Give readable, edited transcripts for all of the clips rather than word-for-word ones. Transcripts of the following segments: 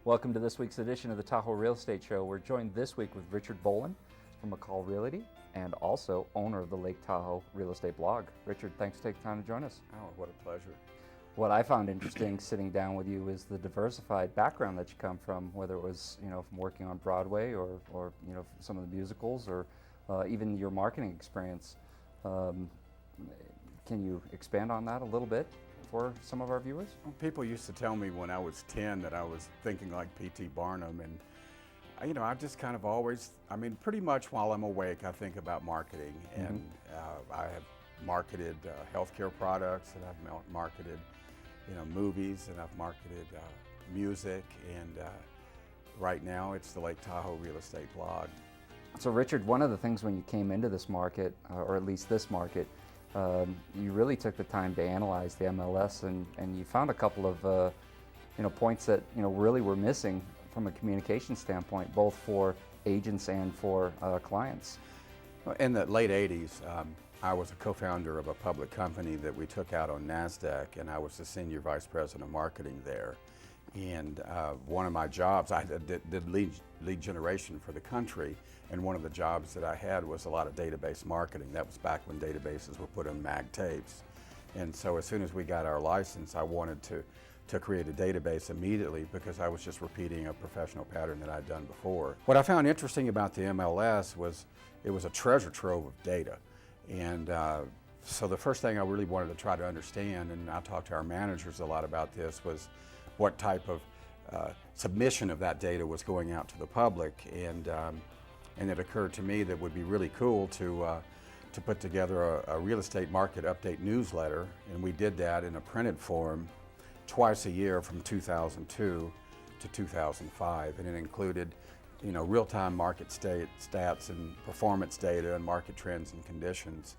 Welcome to this week's edition of the Tahoe Real Estate Show. We're joined this week with Richard Bolen from McCall Realty and also owner of the Lake Tahoe Real Estate blog. Richard, thanks for taking time to join us. Oh, what a pleasure. What I found interesting sitting down with you is the diversified background that you come from, whether it was, from working on Broadway or some of the musicals or even your marketing experience. Can you expand on that a little bit for some of our viewers? Well, people used to tell me when I was 10 that I was thinking like P.T. Barnum, and I've just kind of always, pretty much while I'm awake I think about marketing, and I have marketed healthcare products, and I've marketed movies, and I've marketed music, and right now it's the Lake Tahoe Real Estate blog. So Richard, one of the things when you came into this market, or at least this market, you really took the time to analyze the MLS, and you found a couple of points that really were missing from a communication standpoint, both for agents and for clients. In the late 80s, I was a co-founder of a public company that we took out on NASDAQ, and I was the senior vice president of marketing there. And one of my jobs, I did lead generation for the country, and one of the jobs that I had was a lot of database marketing. That was back when databases were put on mag tapes. And so as soon as we got our license, I wanted to create a database immediately because I was just repeating a professional pattern that I'd done before. What I found interesting about the MLS was it was a treasure trove of data. And so the first thing I really wanted to try to understand, and I talked to our managers a lot about this, was what type of submission of that data was going out to the public, and it occurred to me that it would be really cool to put together a real estate market update newsletter, and we did that in a printed form twice a year from 2002 to 2005, and it included real-time market stats and performance data and market trends and conditions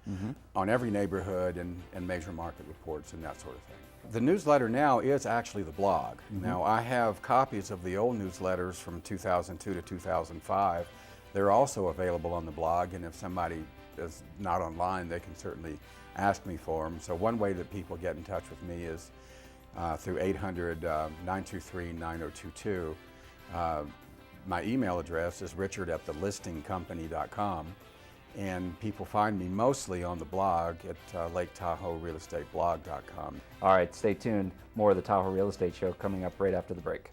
on every neighborhood and major market reports and that sort of thing. The newsletter now is actually the blog. Now I have copies of the old newsletters from 2002 to 2005. They're also available on the blog, and if somebody is not online, they can certainly ask me for them. So one way that people get in touch with me is through 800-923-9022. My email address is richard@thelistingcompany.com, and people find me mostly on the blog at LakeTahoeRealEstateBlog.com. All right, stay tuned. More of the Tahoe Real Estate Show coming up right after the break.